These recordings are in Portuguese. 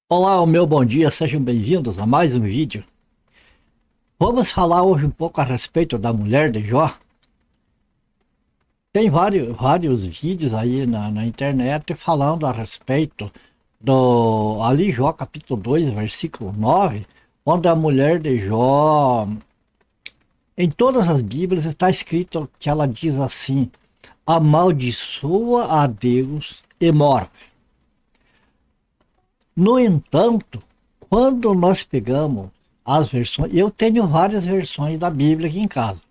Olá, o meu bom dia, sejam bem-vindos a mais um vídeo. Vamos falar hoje um pouco a respeito da mulher de Jó. Tem vários vídeos aí na internet falando a respeito do ali Jó capítulo 2, versículo 9, onde a mulher de Jó, em todas as Bíblias está escrito que ela diz assim: amaldiçoa a Deus e morre. No entanto, quando nós pegamos as versões, eu tenho várias versões da Bíblia aqui em casa.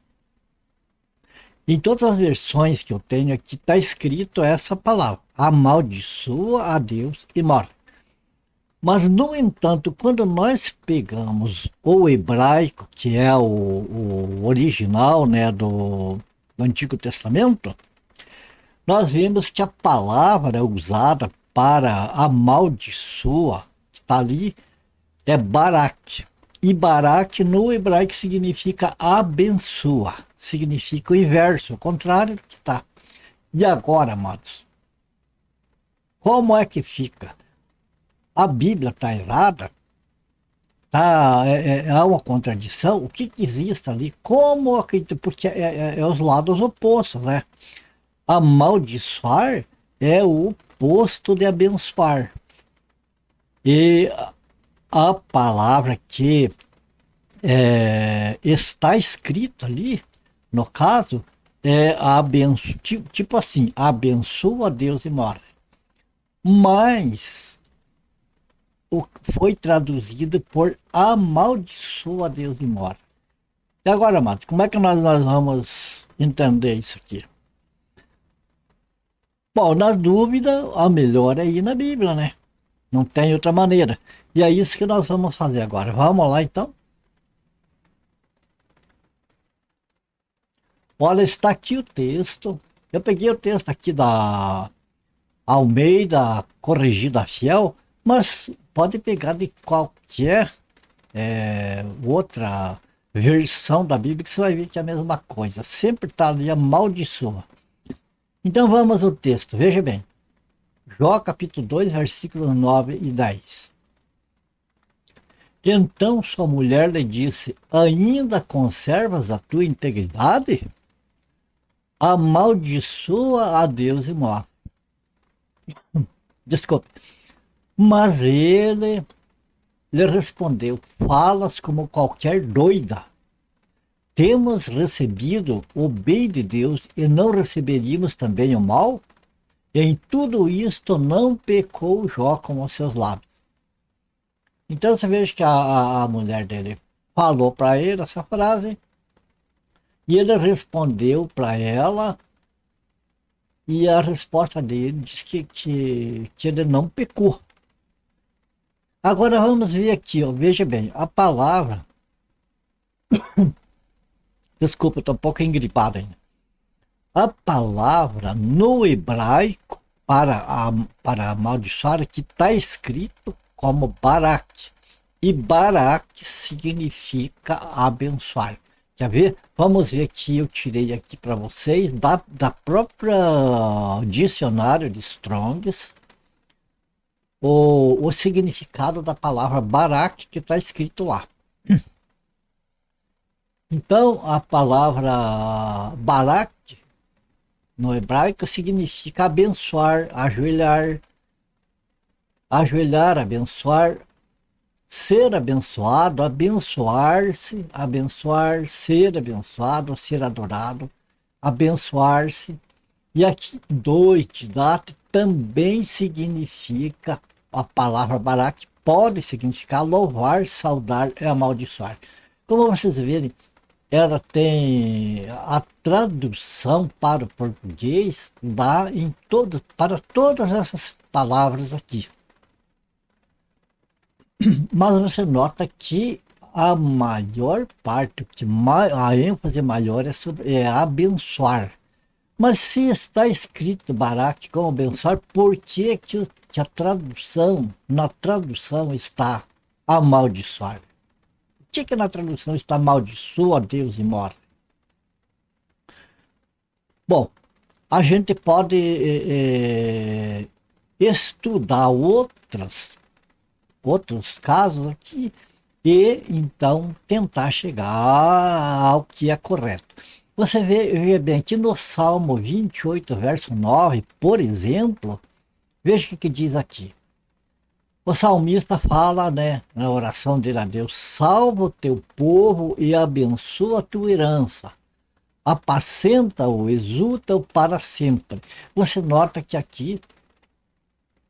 Em todas as versões que eu tenho aqui está escrito essa palavra: amaldiçoa a Deus e morre. Mas, no entanto, quando nós pegamos o hebraico, que é o original, né, do Antigo Testamento, nós vemos que a palavra usada para amaldiçoa, que está ali, é Barak. E Barak no hebraico significa abençoa, significa o inverso, o contrário do que está. E agora, amados, como é que fica? A Bíblia está errada? Há uma contradição? O que existe ali? Como acredita? Porque é os lados opostos, né? Amaldiçoar é o oposto de abençoar. E a palavra que está escrita ali, no caso, é tipo assim, abençoa Deus e morre. Mas foi traduzido por amaldiçoa Deus e morre. E agora, Matos, como é que nós vamos entender isso aqui? Bom, na dúvida, a melhor é ir na Bíblia, né? Não tem outra maneira. E é isso que nós vamos fazer agora. Vamos lá, então? Olha, está aqui o texto. Eu peguei o texto aqui da Almeida Corrigida Fiel, mas pode pegar de qualquer outra versão da Bíblia que você vai ver que é a mesma coisa. Sempre está ali amaldiçoa. Então vamos ao texto. Veja bem. Jó capítulo 2, versículos 9 e 10. Então sua mulher lhe disse: ainda conservas a tua integridade? Amaldiçoa a Deus e morre. Desculpe. Mas ele lhe respondeu: falas como qualquer doida. Temos recebido o bem de Deus e não receberíamos também o mal? Em tudo isto não pecou Jó com os seus lábios. Então você veja que a mulher dele falou para ele essa frase e ele respondeu para ela, e a resposta dele diz que ele não pecou. Agora vamos ver aqui, ó, veja bem, a palavra, desculpa, estou um pouco engripado ainda. A palavra no hebraico para amaldiçoar que está escrito como Barak. E Barak significa abençoar. Quer ver? Vamos ver que eu tirei aqui para vocês da própria dicionário de Strongs o significado da palavra Barak que está escrito lá. Então, a palavra Barak no hebraico significa abençoar, ajoelhar, ajoelhar, abençoar, ser abençoado, abençoar-se, abençoar, ser abençoado, ser adorado, abençoar-se. E aqui, doidat também significa, a palavra barak pode significar louvar, saudar e amaldiçoar. Como vocês verem, ela tem a tradução para o português dá para todas essas palavras aqui. Mas você nota que a maior parte, a ênfase maior é abençoar. Mas se está escrito Barak como abençoar, por que a tradução, na tradução está amaldiçoar? Por que na tradução está amaldiçoa Deus e morre? Bom, a gente pode estudar outros casos aqui, e então tentar chegar ao que é correto. Você vê bem aqui no Salmo 28, verso 9, por exemplo, veja o que diz aqui. O salmista fala, né, na oração dele a Deus: salva o teu povo e abençoa a tua herança. Apacenta-o, exulta-o para sempre. Você nota que aqui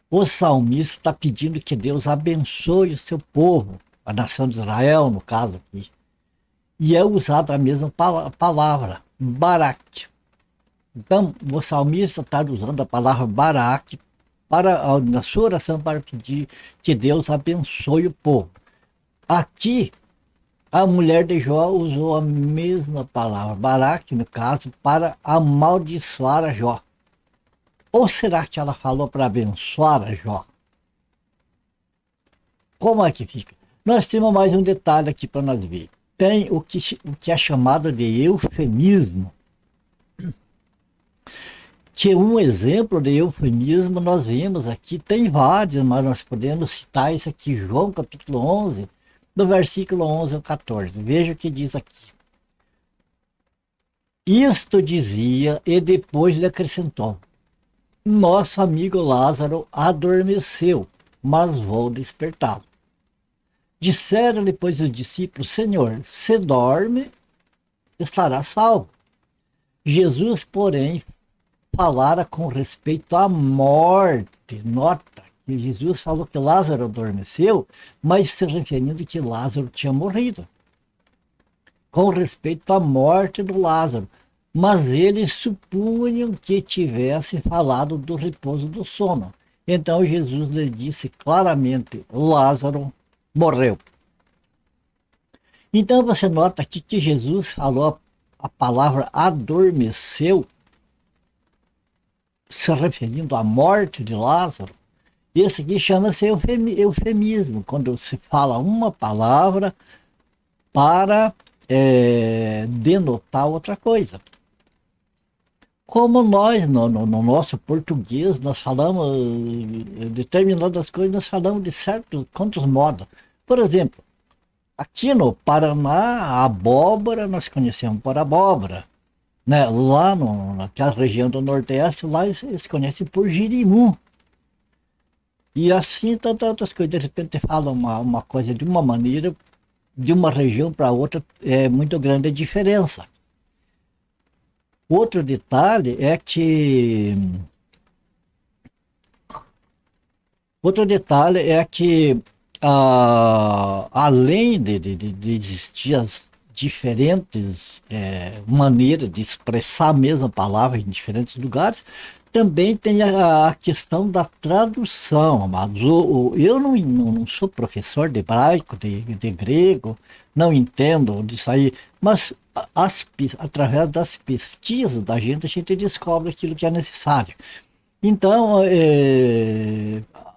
o salmista está pedindo que Deus abençoe o seu povo, a nação de Israel, no caso aqui. E é usada a mesma palavra, Barak. Então, o salmista está usando a palavra Barak na sua oração para pedir que Deus abençoe o povo. Aqui, a mulher de Jó usou a mesma palavra, Barak, no caso, para amaldiçoar a Jó. Ou será que ela falou para abençoar a Jó? Como é que fica? Nós temos mais um detalhe aqui para nós ver. Tem o que é chamado de eufemismo. Que um exemplo de eufemismo nós vimos aqui, tem vários, mas nós podemos citar isso aqui, João capítulo 11, do versículo 11 ao 14. Veja o que diz aqui. Isto dizia e depois lhe acrescentou: nosso amigo Lázaro adormeceu, mas vou despertá-lo. Disseram-lhe, pois, os discípulos: Senhor, se dorme, estará salvo. Jesus, porém, falara com respeito à morte. Nota que Jesus falou que Lázaro adormeceu, mas se referindo que Lázaro tinha morrido. Com respeito à morte do Lázaro. Mas eles supunham que tivesse falado do repouso do sono. Então Jesus lhe disse claramente: Lázaro morreu. Então você nota aqui que Jesus falou a palavra adormeceu, se referindo à morte de Lázaro. Isso aqui chama-se eufemismo, quando se fala uma palavra para denotar outra coisa. Como nós, no nosso português, nós falamos determinadas coisas, nós falamos de certos quantos modos. Por exemplo, aqui no Paraná, a abóbora, nós conhecemos por abóbora. Né? Lá naquela região do Nordeste, lá eles conhecem por girimum. E assim, tantas outras coisas. De repente fala uma coisa de uma maneira, de uma região para outra, é muito grande a diferença. Outro detalhe é que além de existir as diferentes maneiras de expressar a mesma palavra em diferentes lugares, também tem a questão da tradução, amados. Eu não sou professor de hebraico, de grego, não entendo disso aí, mas através das pesquisas da gente, a gente descobre aquilo que é necessário. Então,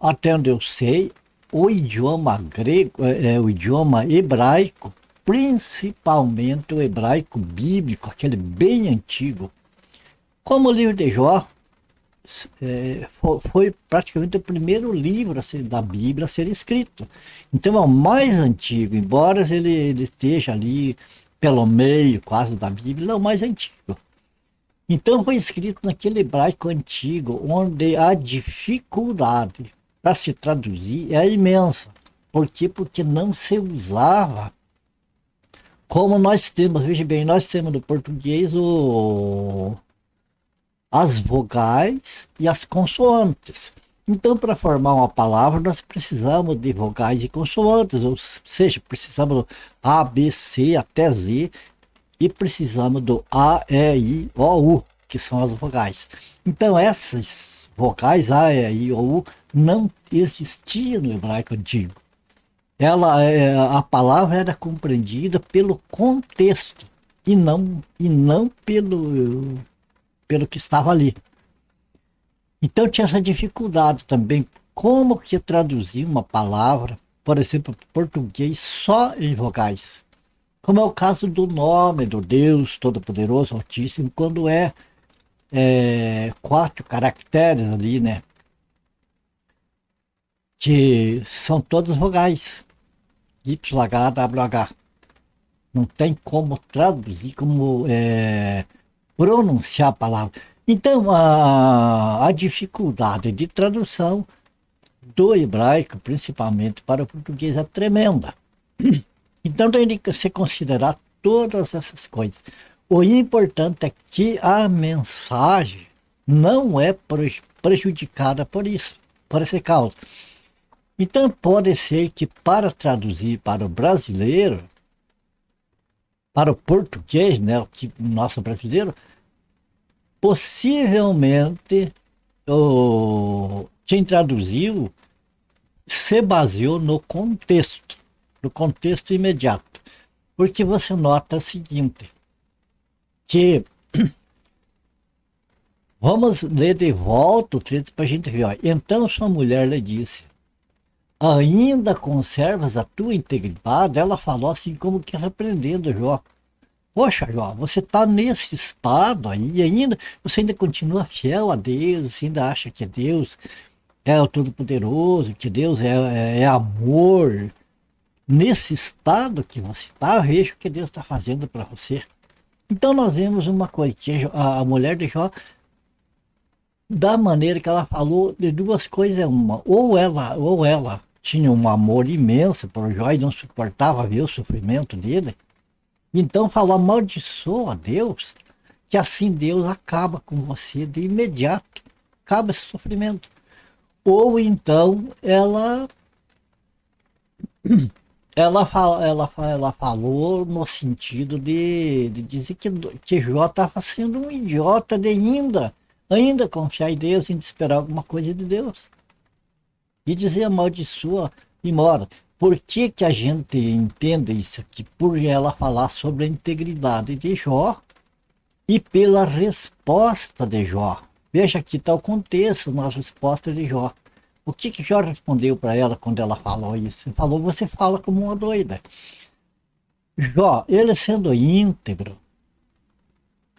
até onde eu sei, o idioma grego, o idioma hebraico, principalmente o hebraico bíblico, aquele bem antigo, como o livro de Jó, foi praticamente o primeiro livro da Bíblia a ser escrito. Então é o mais antigo, embora ele esteja ali pelo meio quase da Bíblia, é o mais antigo. Então foi escrito naquele hebraico antigo, onde a dificuldade para se traduzir é imensa. Por quê? Porque não se usava como nós temos. Veja bem, nós temos no português as vogais e as consoantes. Então, para formar uma palavra, nós precisamos de vogais e consoantes, ou seja, precisamos do A, B, C até Z, e precisamos do A, E, I, O, U, que são as vogais. Então, essas vogais, A, E, I, O, U, não existiam no hebraico antigo. A palavra era compreendida pelo contexto e não pelo que estava ali. Então tinha essa dificuldade também, como que traduzir uma palavra, por exemplo, português só em vogais, como é o caso do nome do Deus Todo-Poderoso, Altíssimo, quando é 4 caracteres ali, né? que são todas vogais, YHWH. Não tem como traduzir, como pronunciar a palavra. Então, a dificuldade de tradução do hebraico, principalmente para o português, é tremenda. Então, tem que se considerar todas essas coisas. O importante é que a mensagem não é prejudicada por isso, por esse causa. Então, pode ser que para traduzir para o brasileiro, para o português, né, o nosso brasileiro, possivelmente quem traduziu se baseou no contexto imediato. Porque você nota o seguinte, que vamos ler de volta o texto para a gente ver. Ó. Então sua mulher lhe disse, ainda conservas a tua integridade? Ela falou assim como que repreendendo Jó. Poxa, Jó, você está nesse estado aí e ainda, você ainda continua fiel a Deus, você ainda acha que Deus é o Todo-Poderoso, que Deus é amor. Nesse estado que você está, veja o que Deus está fazendo para você. Então nós vemos uma coisa, que a mulher de Jó, da maneira que ela falou, de duas coisas, uma, ou ela tinha um amor imenso por Jó e não suportava ver o sofrimento dele, então falou, amaldiçoa a Deus, que assim Deus acaba com você de imediato, acaba esse sofrimento. Ou então ela falou no sentido de dizer que Jó estava sendo um idiota de ainda confiar em Deus, ainda esperar alguma coisa de Deus. E dizer amaldiçoa e mora. Por que que a gente entende isso aqui? Por ela falar sobre a integridade de Jó e pela resposta de Jó. Veja aqui está o contexto na resposta de Jó. O que que Jó respondeu para ela quando ela falou isso? Ele falou, você fala como uma doida. Jó, ele sendo íntegro,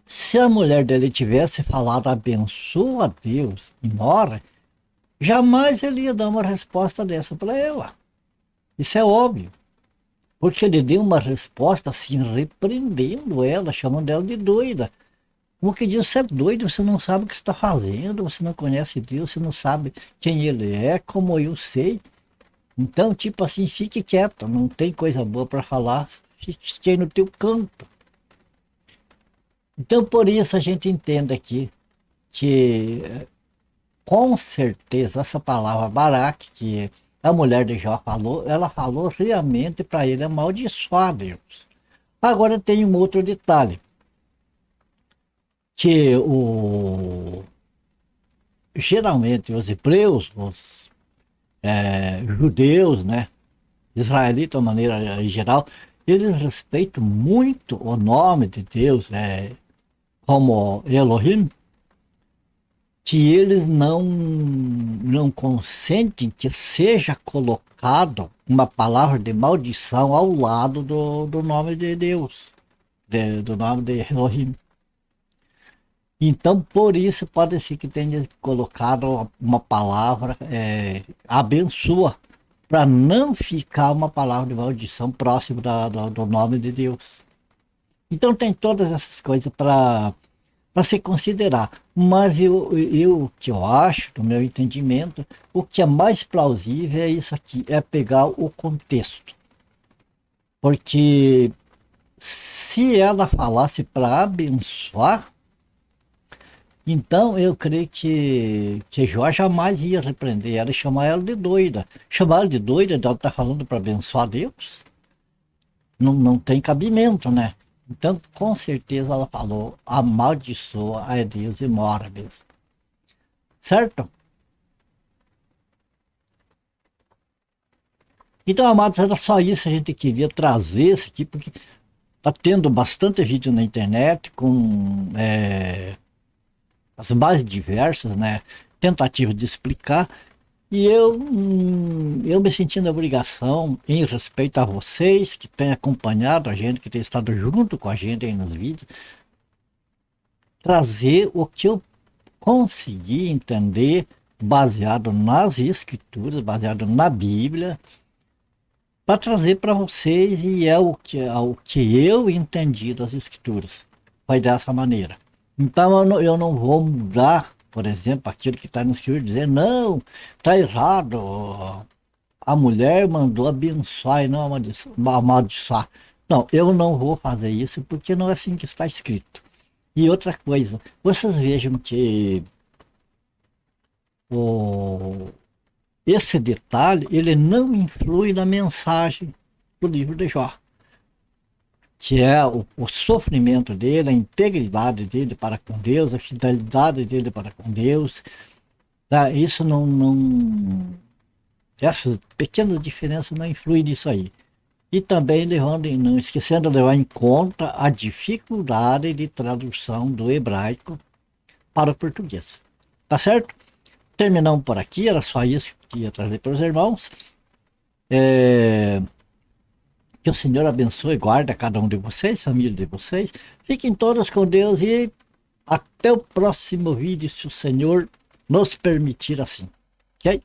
se a mulher dele tivesse falado abençoa a Deus e morre, jamais ele ia dar uma resposta dessa para ela. Isso é óbvio. Porque ele deu uma resposta assim, repreendendo ela, chamando ela de doida. Como que diz, você é doido, você não sabe o que está fazendo, você não conhece Deus, você não sabe quem ele é, como eu sei. Então, tipo assim, fique quieto, não tem coisa boa para falar, fique aí no teu canto. Então, por isso a gente entende aqui que, com certeza, essa palavra Baraque, que a mulher de Jó falou, ela falou realmente para ele amaldiçoar Deus. Agora tem um outro detalhe, que geralmente os hebreus, os judeus, né, israelitas de maneira geral, eles respeitam muito o nome de Deus, como Elohim, que eles não consentem que seja colocado uma palavra de maldição ao lado do nome de Deus, do nome de Elohim. Então, por isso, pode ser que tenha colocado uma palavra abençoa, para não ficar uma palavra de maldição próximo do nome de Deus. Então, tem todas essas coisas para se considerar. Mas o que eu acho, do meu entendimento, o que é mais plausível é isso aqui, é pegar o contexto. Porque se ela falasse para abençoar, então eu creio que Jó jamais ia repreender ela e chamar ela de doida. Chamar ela de doida, ela está falando para abençoar Deus? Não tem cabimento, né? Então, com certeza ela falou, amaldiçoa a Deus e mora mesmo. Certo? Então, amados, era só isso que a gente queria trazer isso aqui, porque está tendo bastante vídeo na internet com as mais diversas, né, tentativas de explicar, e eu me senti na obrigação, em respeito a vocês que têm acompanhado a gente, que têm estado junto com a gente aí nos vídeos, trazer o que eu consegui entender baseado nas escrituras, baseado na Bíblia, para trazer para vocês, e é o que eu entendi das escrituras. Foi dessa maneira. Então eu não vou mudar, por exemplo, aquilo que está no escritura, dizer, não, está errado, a mulher mandou abençoar e não amaldiçoar. Não, eu não vou fazer isso porque não é assim que está escrito. E outra coisa, vocês vejam que o, esse detalhe, ele não influi na mensagem do livro de Jó, que é o sofrimento dele, a integridade dele para com Deus, a fidelidade dele para com Deus. Tá? Isso não, essas pequenas diferenças não influem nisso aí. E também não esquecendo de levar em conta a dificuldade de tradução do hebraico para o português. Tá certo? Terminamos por aqui, era só isso que eu queria trazer para os irmãos. Que o Senhor abençoe e guarde cada um de vocês, família de vocês. Fiquem todos com Deus e até o próximo vídeo, se o Senhor nos permitir assim. Ok?